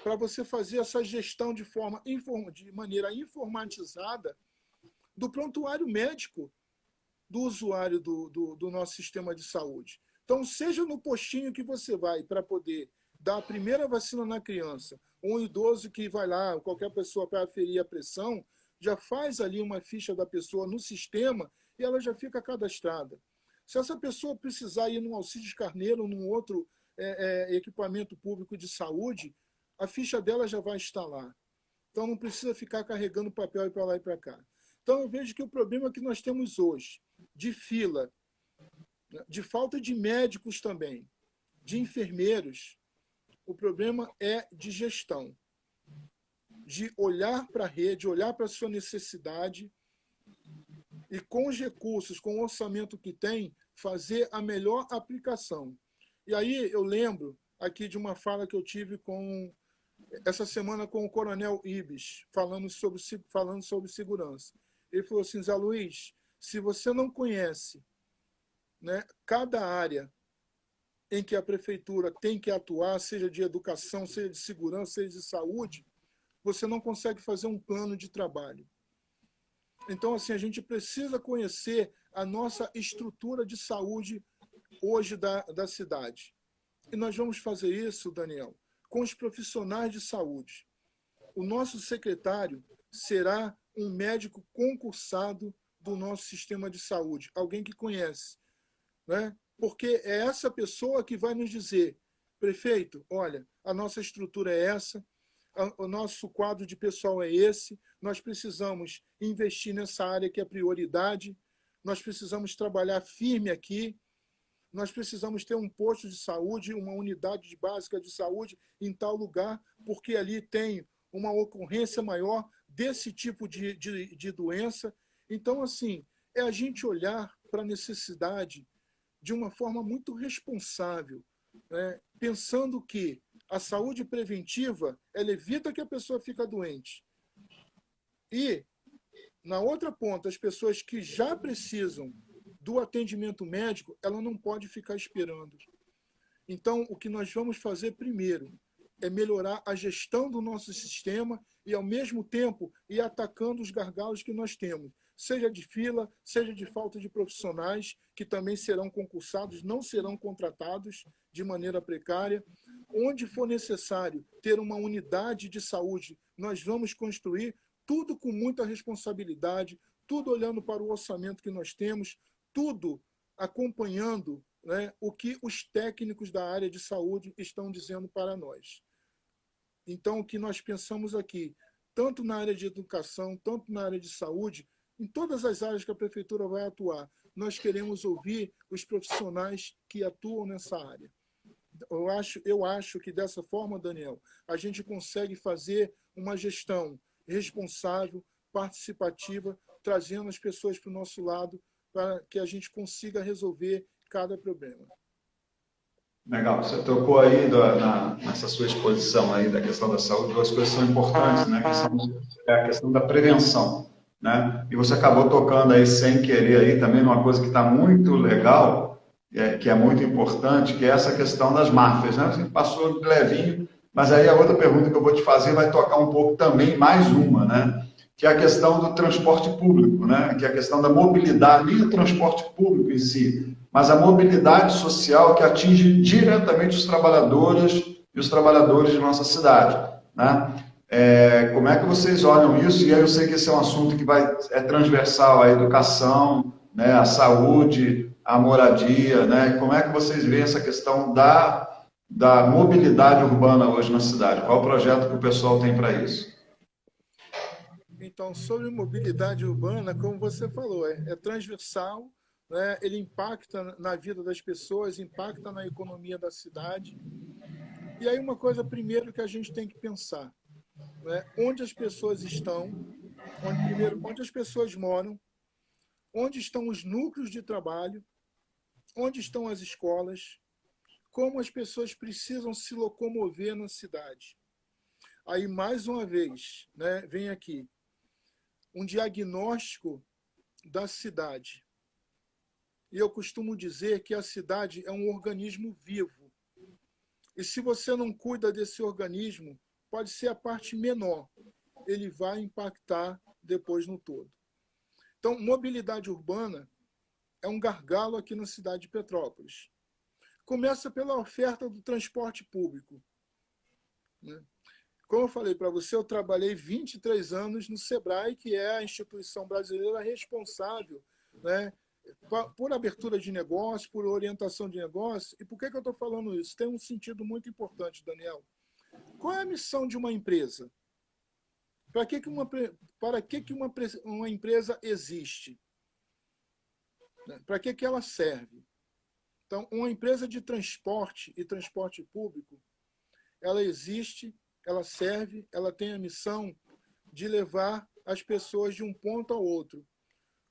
para você fazer essa gestão de maneira informatizada do prontuário médico do usuário do nosso sistema de saúde. Então, seja no postinho que você vai para poder dar a primeira vacina na criança, um idoso que vai lá, qualquer pessoa para aferir a pressão, já faz ali uma ficha da pessoa no sistema e ela já fica cadastrada. Se essa pessoa precisar ir num Alcides Carneiro ou num outro equipamento público de saúde, a ficha dela já vai estar lá. Então, não precisa ficar carregando papel para lá e para cá. Então, eu vejo que o problema que nós temos hoje, de fila, de falta de médicos também, de enfermeiros, o problema é de gestão, de olhar para a rede, olhar para a sua necessidade e, com os recursos, com o orçamento que tem, fazer a melhor aplicação. E aí eu lembro aqui de uma fala que eu tive essa semana com o Coronel Ibis, falando sobre segurança. Ele falou assim: Zé Luiz, Se você não conhece, né, cada área em que a prefeitura tem que atuar, seja de educação, seja de segurança, seja de saúde, você não consegue fazer um plano de trabalho. Então, assim, a gente precisa conhecer a nossa estrutura de saúde hoje da cidade. E nós vamos fazer isso, Daniel, com os profissionais de saúde. O nosso secretário será um médico concursado do nosso sistema de saúde, alguém que conhece, né? Porque é essa pessoa que vai nos dizer, prefeito, olha, a nossa estrutura é essa, o nosso quadro de pessoal é esse, nós precisamos investir nessa área que é prioridade, nós precisamos trabalhar firme aqui, nós precisamos ter um posto de saúde, uma unidade básica de saúde em tal lugar, porque ali tem uma ocorrência maior desse tipo de doença. Então, assim, é a gente olhar para a necessidade de uma forma muito responsável, né? Pensando que a saúde preventiva ela evita que a pessoa fique doente. E, na outra ponta, as pessoas que já precisam do atendimento médico, ela não pode ficar esperando. Então, o que nós vamos fazer primeiro é melhorar a gestão do nosso sistema e, ao mesmo tempo, ir atacando os gargalos que nós temos, seja de fila, seja de falta de profissionais, que também serão concursados, não serão contratados de maneira precária. Onde for necessário ter uma unidade de saúde, nós vamos construir, tudo com muita responsabilidade, tudo olhando para o orçamento que nós temos, tudo acompanhando, né, o que os técnicos da área de saúde estão dizendo para nós. Então, o que nós pensamos aqui, tanto na área de educação, tanto na área de saúde, em todas as áreas que a prefeitura vai atuar, nós queremos ouvir os profissionais que atuam nessa área. Eu acho que dessa forma, Daniel, a gente consegue fazer uma gestão responsável, participativa, trazendo as pessoas para o nosso lado, para que a gente consiga resolver cada problema. Legal, você tocou aí nessa sua exposição aí da questão da saúde, duas coisas são importantes, né? Que são a questão da prevenção, né? E você acabou tocando aí sem querer aí também numa coisa que está muito legal, que é muito importante, que é essa questão das máfias, né? Você passou de levinho, mas aí a outra pergunta que eu vou te fazer vai tocar um pouco também, mais uma, né? Que é a questão do transporte público, né? Que é a questão da mobilidade, nem o transporte público em si, mas a mobilidade social que atinge diretamente os trabalhadoras e os trabalhadores de nossa cidade, né? Como é que vocês olham isso? E aí eu sei que esse é um assunto que é transversal à educação, né, à saúde, à moradia, né? Como é que vocês veem essa questão da mobilidade urbana hoje na cidade? Qual o projeto que o pessoal tem para isso? Então, sobre mobilidade urbana, como você falou, é transversal, né? Ele impacta na vida das pessoas, impacta na economia da cidade. E aí uma coisa primeiro que a gente tem que pensar, né? Onde as pessoas estão, onde as pessoas moram, onde estão os núcleos de trabalho, onde estão as escolas, como as pessoas precisam se locomover na cidade. Aí, mais uma vez, né, vem aqui um diagnóstico da cidade. E eu costumo dizer que a cidade é um organismo vivo. E se você não cuida desse organismo, pode ser a parte menor. Ele vai impactar depois no todo. Então, mobilidade urbana é um gargalo aqui na cidade de Petrópolis. Começa pela oferta do transporte público, né? Como eu falei para você, eu trabalhei 23 anos no SEBRAE, que é a instituição brasileira responsável, né, por abertura de negócio, por orientação de negócio. E por que eu estou falando isso? Tem um sentido muito importante, Daniel. Qual é a missão de uma empresa? Para que uma empresa existe? Para que ela serve? Então, uma empresa de transporte e transporte público, ela existe, ela serve, ela tem a missão de levar as pessoas de um ponto ao outro,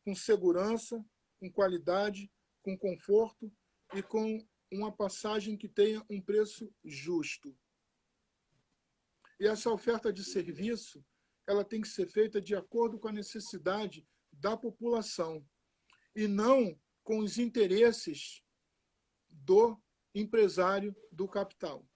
com segurança, com qualidade, com conforto e com uma passagem que tenha um preço justo. E essa oferta de serviço, ela tem que ser feita de acordo com a necessidade da população. e não com os interesses do empresário do capital.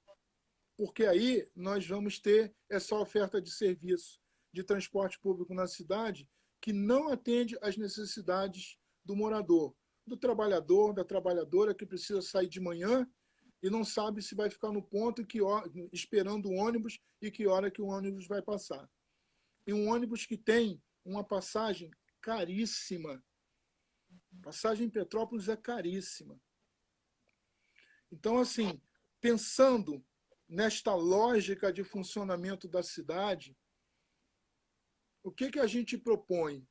Porque aí nós vamos ter essa oferta de serviço de transporte público na cidade que não atende às necessidades do morador, do trabalhador, da trabalhadora que precisa sair de manhã e não sabe se vai ficar no ponto esperando o ônibus e que hora que o ônibus vai passar. E um ônibus que tem uma passagem caríssima. Passagem em Petrópolis é caríssima. Então, assim, pensando nesta lógica de funcionamento da cidade, o que a gente propõe?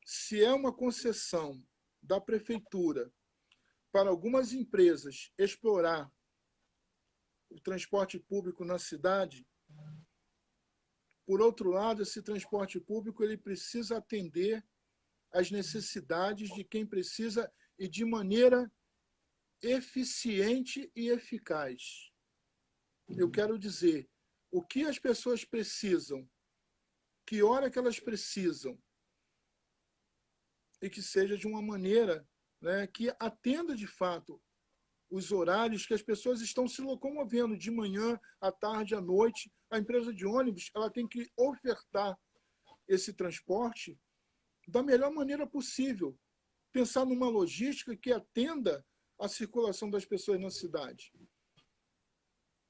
Se é uma concessão da prefeitura para algumas empresas explorar o transporte público na cidade, por outro lado, esse transporte público ele precisa atender às necessidades de quem precisa e de maneira eficiente e eficaz. Eu quero dizer, o que as pessoas precisam, que hora que elas precisam, e que seja de uma maneira, né, que atenda de fato os horários que as pessoas estão se locomovendo de manhã, à tarde, à noite. A empresa de ônibus ela tem que ofertar esse transporte da melhor maneira possível. Pensar numa logística que atenda a circulação das pessoas na cidade.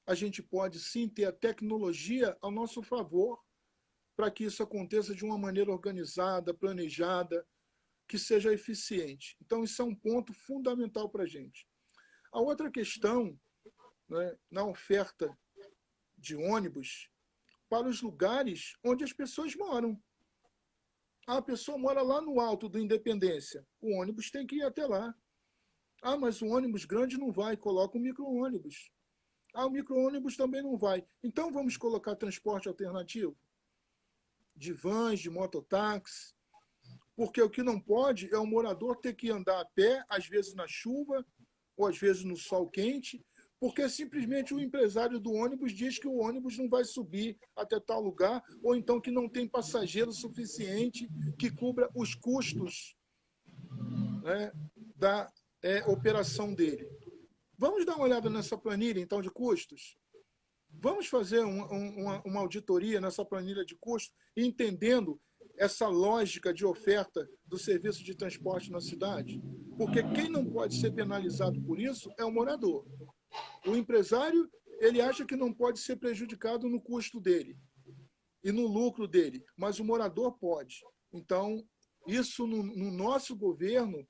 A gente pode sim ter a tecnologia ao nosso favor para que isso aconteça de uma maneira organizada, planejada, que seja eficiente. Então, isso é um ponto fundamental para a gente. A outra questão, né, na oferta de ônibus para os lugares onde as pessoas moram. A pessoa mora lá no alto do Independência. O ônibus tem que ir até lá. Mas o ônibus grande não vai, coloca um micro-ônibus. O micro-ônibus também não vai. Então vamos colocar transporte alternativo? De vans, de mototáxi. Porque o que não pode é o morador ter que andar a pé, às vezes na chuva, ou às vezes no sol quente, porque simplesmente o empresário do ônibus diz que o ônibus não vai subir até tal lugar, ou então que não tem passageiro suficiente que cubra os custos, né, da operação dele. Vamos dar uma olhada nessa planilha, então, de custos? Vamos fazer uma auditoria nessa planilha de custos, entendendo essa lógica de oferta do serviço de transporte na cidade? Porque quem não pode ser penalizado por isso é o morador. O empresário, ele acha que não pode ser prejudicado no custo dele e no lucro dele, mas o morador pode. Então, isso no nosso governo,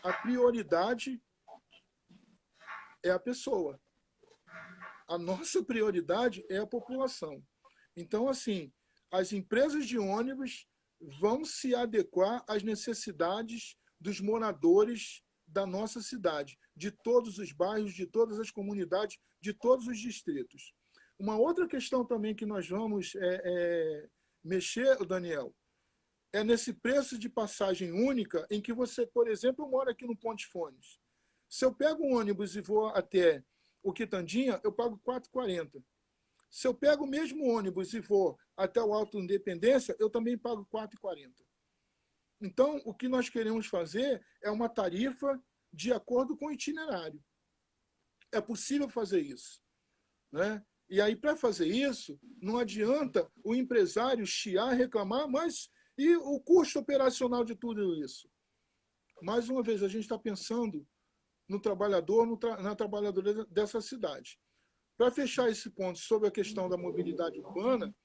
a prioridade é a pessoa. A nossa prioridade é a população. Então, assim, as empresas de ônibus vão se adequar às necessidades dos moradores da nossa cidade, de todos os bairros, de todas as comunidades, de todos os distritos. Uma outra questão também que nós vamos mexer, Daniel, é nesse preço de passagem única em que você, por exemplo, eu moro aqui no Ponte Fones. Se eu pego um ônibus e vou até o Quitandinha, eu pago R$ 4,40. Se eu pego o mesmo ônibus e vou até o Alto Independência, eu também pago R$ 4,40. Então, o que nós queremos fazer é uma tarifa de acordo com o itinerário. É possível fazer isso, né? E aí, para fazer isso, não adianta o empresário chiar, reclamar, mas e o custo operacional de tudo isso? Mais uma vez, a gente está pensando no trabalhador, na trabalhadora dessa cidade. Para fechar esse ponto sobre a questão da mobilidade urbana,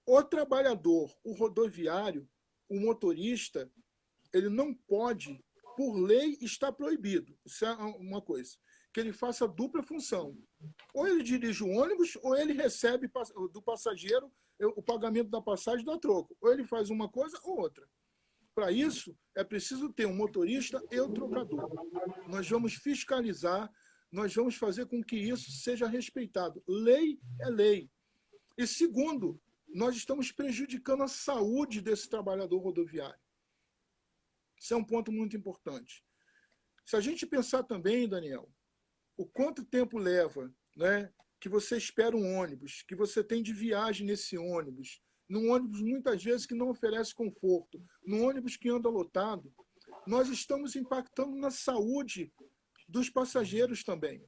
o trabalhador, o rodoviário, o motorista, ele não pode, por lei, está proibido. Isso é uma coisa. Que ele faça dupla função. Ou ele dirige o ônibus, ou ele recebe do passageiro o pagamento da passagem da troco. Ou ele faz uma coisa ou outra. Para isso, é preciso ter um motorista e o trocador. Nós vamos fiscalizar, nós vamos fazer com que isso seja respeitado. Lei é lei. E segundo, nós estamos prejudicando a saúde desse trabalhador rodoviário. Isso é um ponto muito importante. Se a gente pensar também, Daniel, o quanto tempo leva, né, que você espera um ônibus, que você tem de viagem nesse ônibus, num ônibus muitas vezes que não oferece conforto, num ônibus que anda lotado, nós estamos impactando na saúde dos passageiros também.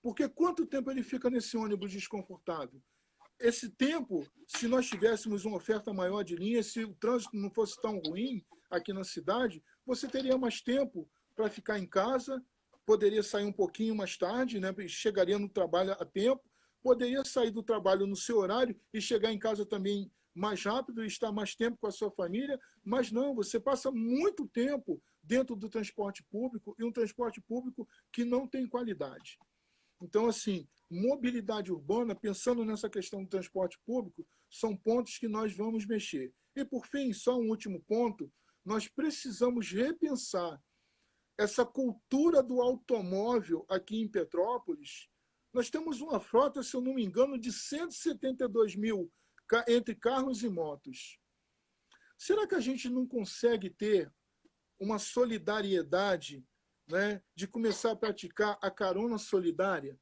Porque quanto tempo ele fica nesse ônibus desconfortável? Esse tempo, se nós tivéssemos uma oferta maior de linhas, se o trânsito não fosse tão ruim aqui na cidade, você teria mais tempo para ficar em casa, poderia sair um pouquinho mais tarde, né? Chegaria no trabalho a tempo, poderia sair do trabalho no seu horário e chegar em casa também mais rápido e estar mais tempo com a sua família, mas não, você passa muito tempo dentro do transporte público e um transporte público que não tem qualidade. Então, assim, mobilidade urbana, pensando nessa questão do transporte público, são pontos que nós vamos mexer. E, por fim, só um último ponto, nós precisamos repensar essa cultura do automóvel aqui em Petrópolis. Nós temos uma frota, se eu não me engano, de 172 mil entre carros e motos. Será que a gente não consegue ter uma solidariedade, né, de começar a praticar a carona solidária?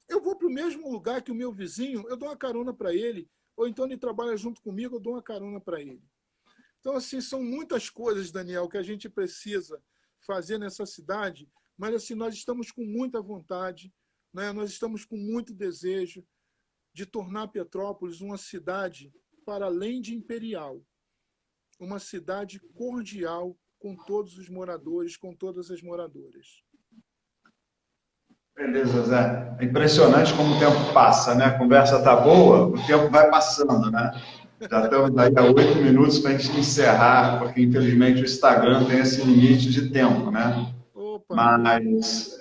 Eu vou para o mesmo lugar que o meu vizinho, eu dou uma carona para ele, ou então ele trabalha junto comigo, eu dou uma carona para ele. Então, assim, são muitas coisas, Daniel, que a gente precisa fazer nessa cidade, mas assim, nós estamos com muita vontade, né? Nós estamos com muito desejo de tornar Petrópolis uma cidade para além de imperial, uma cidade cordial com todos os moradores, com todas as moradoras. Beleza, Zé. É impressionante como o tempo passa, né? A conversa está boa, o tempo vai passando, né? Já estamos aí a 8 minutos para a gente encerrar, porque infelizmente o Instagram tem esse limite de tempo, né? Opa. Mas,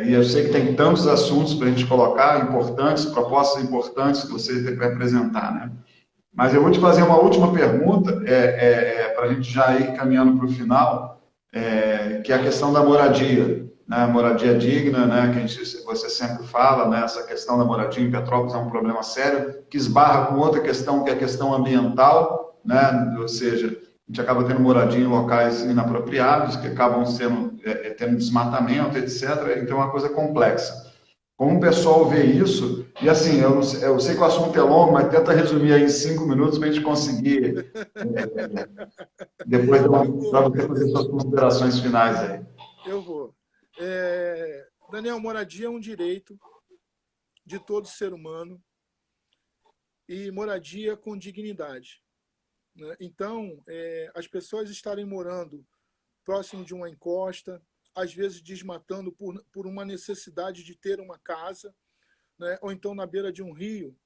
e eu sei que tem tantos assuntos para a gente colocar, importantes, propostas importantes que você vai apresentar, né? Mas eu vou te fazer uma última pergunta, para a gente já ir caminhando para o final, que é a questão da moradia, né? Moradia digna, né? Que você sempre fala, né? Essa questão da moradia em Petrópolis é um problema sério, que esbarra com outra questão, que é a questão ambiental, né? Ou seja, a gente acaba tendo moradia em locais inapropriados, que acabam tendo desmatamento, etc. Então é uma coisa complexa. Como o pessoal vê isso, e assim, eu sei que o assunto é longo, mas tenta resumir aí em 5 minutos para a gente conseguir, depois para você fazer suas considerações finais aí. Eu vou. Daniel, moradia é um direito de todo ser humano e moradia com dignidade, né? Então, as pessoas estarem morando próximo de uma encosta, às vezes desmatando por uma necessidade de ter uma casa, né? Ou então na beira de um rio,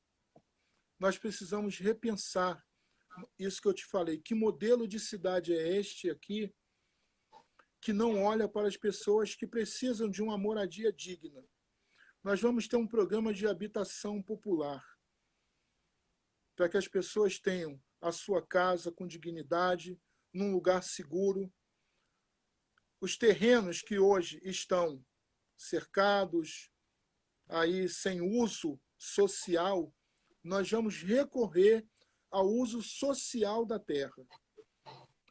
nós precisamos repensar isso que eu te falei. Que modelo de cidade é este aqui que não olha para as pessoas que precisam de uma moradia digna? Nós vamos ter um programa de habitação popular para que as pessoas tenham a sua casa com dignidade, num lugar seguro. Os terrenos que hoje estão cercados, aí sem uso social, nós vamos recorrer ao uso social da terra.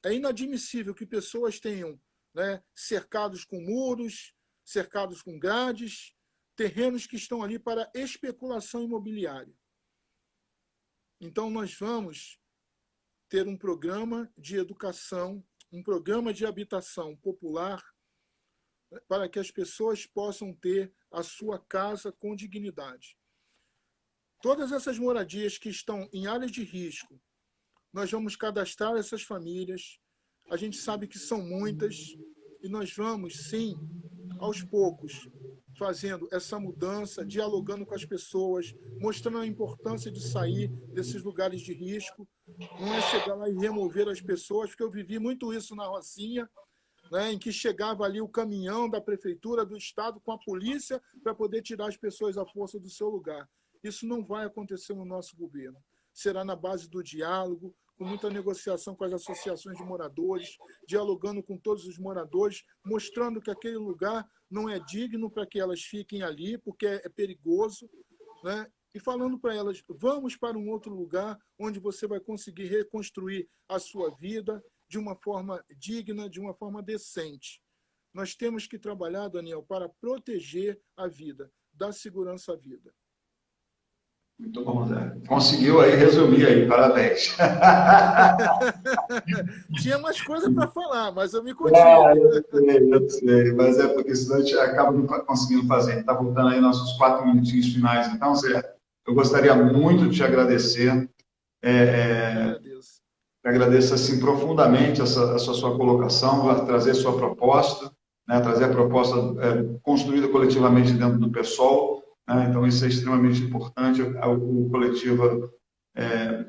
É inadmissível que pessoas tenham, né, cercados com muros, cercados com grades, terrenos que estão ali para especulação imobiliária. Então, nós vamos ter um programa de educação, um programa de habitação popular para que as pessoas possam ter a sua casa com dignidade. Todas essas moradias que estão em áreas de risco, nós vamos cadastrar essas famílias. A gente sabe que são muitas e nós vamos, sim, aos poucos, fazendo essa mudança, dialogando com as pessoas, mostrando a importância de sair desses lugares de risco. Não é chegar lá e remover as pessoas, porque eu vivi muito isso na Rocinha, né, em que chegava ali o caminhão da prefeitura, do estado, com a polícia, para poder tirar as pessoas à força do seu lugar. Isso não vai acontecer no nosso governo. Será na base do diálogo, com muita negociação com as associações de moradores, dialogando com todos os moradores, mostrando que aquele lugar não é digno para que elas fiquem ali, porque é perigoso, né? E falando para elas, vamos para um outro lugar onde você vai conseguir reconstruir a sua vida de uma forma digna, de uma forma decente. Nós temos que trabalhar, Daniel, para proteger a vida, dar segurança à vida. Muito bom, Zé. Conseguiu aí resumir aí, parabéns. Tinha mais coisa para falar, mas eu me Ah, contive. eu sei, mas é porque senão a gente acaba não conseguindo fazer. A gente está voltando aí nossos 4 minutinhos finais. Então, Zé, eu gostaria muito de te agradecer. Eu que agradeço. Agradeço assim profundamente essa sua colocação, vai trazer sua proposta, né, trazer a proposta construída coletivamente dentro do PSOL, né, então isso é extremamente importante. O coletivo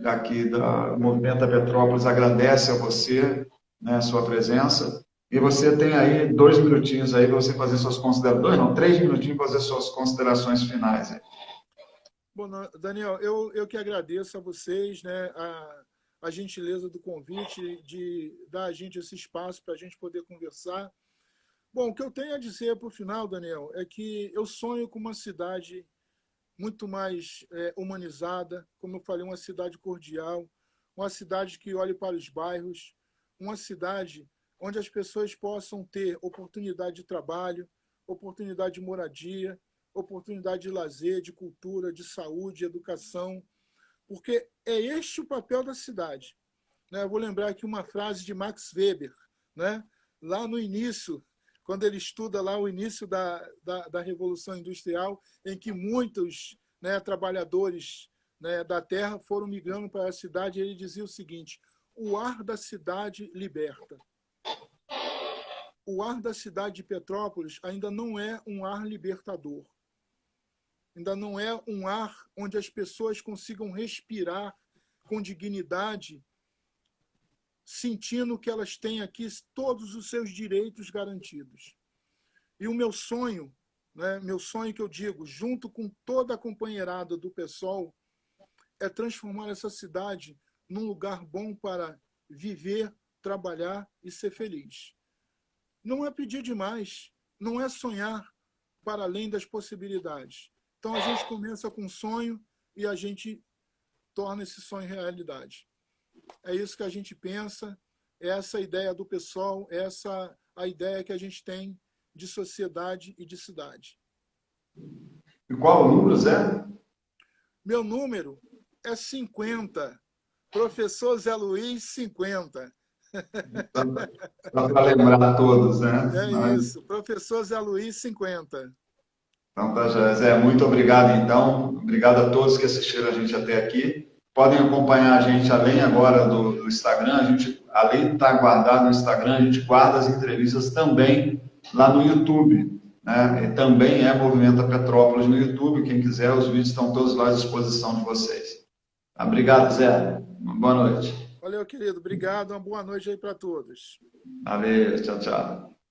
aqui do Movimento Petrópolis agradece a você, né, a sua presença, e você tem aí 2 minutinhos aí para você fazer suas considerações, não, 3 minutinhos para fazer suas considerações finais. Aí. Bom, Daniel, eu que agradeço a vocês, né, a gentileza do convite de dar a gente esse espaço para a gente poder conversar. Bom, o que eu tenho a dizer para o final, Daniel, é que eu sonho com uma cidade muito mais humanizada, como eu falei, uma cidade cordial, uma cidade que olhe para os bairros, uma cidade onde as pessoas possam ter oportunidade de trabalho, oportunidade de moradia, oportunidade de lazer, de cultura, de saúde, educação, porque é este o papel da cidade. Eu vou lembrar aqui uma frase de Max Weber, né? Lá no início, quando ele estuda lá o início da Revolução Industrial, em que muitos, né, trabalhadores, né, da terra foram migrando para a cidade, ele dizia o seguinte: o ar da cidade liberta. O ar da cidade de Petrópolis ainda não é um ar libertador. Ainda não é um ar onde as pessoas consigam respirar com dignidade, sentindo que elas têm aqui todos os seus direitos garantidos. E o meu sonho, né, meu sonho que eu digo, junto com toda a companheirada do PSOL, é transformar essa cidade num lugar bom para viver, trabalhar e ser feliz. Não é pedir demais, não é sonhar para além das possibilidades. Então a gente começa com um sonho e a gente torna esse sonho realidade. É isso que a gente pensa, é essa a ideia do PSOL, é essa a ideia que a gente tem de sociedade e de cidade. E qual o número, Zé? Meu número é 50. Professor Zé Luiz, 50. Só para lembrar todos, né? É Mas, isso, professor Zé Luiz, 50. então, tá, Zé, muito obrigado, então. Obrigado a todos que assistiram a gente até aqui. Podem acompanhar a gente além agora do Instagram. A gente, além de estar guardado no Instagram, a gente guarda as entrevistas também lá no YouTube. Né? E também é Movimento Petrópolis no YouTube. Quem quiser, os vídeos estão todos lá à disposição de vocês. Obrigado, Zé. Uma boa noite. Valeu, querido. Obrigado. Uma boa noite aí para todos. Valeu, tchau, tchau.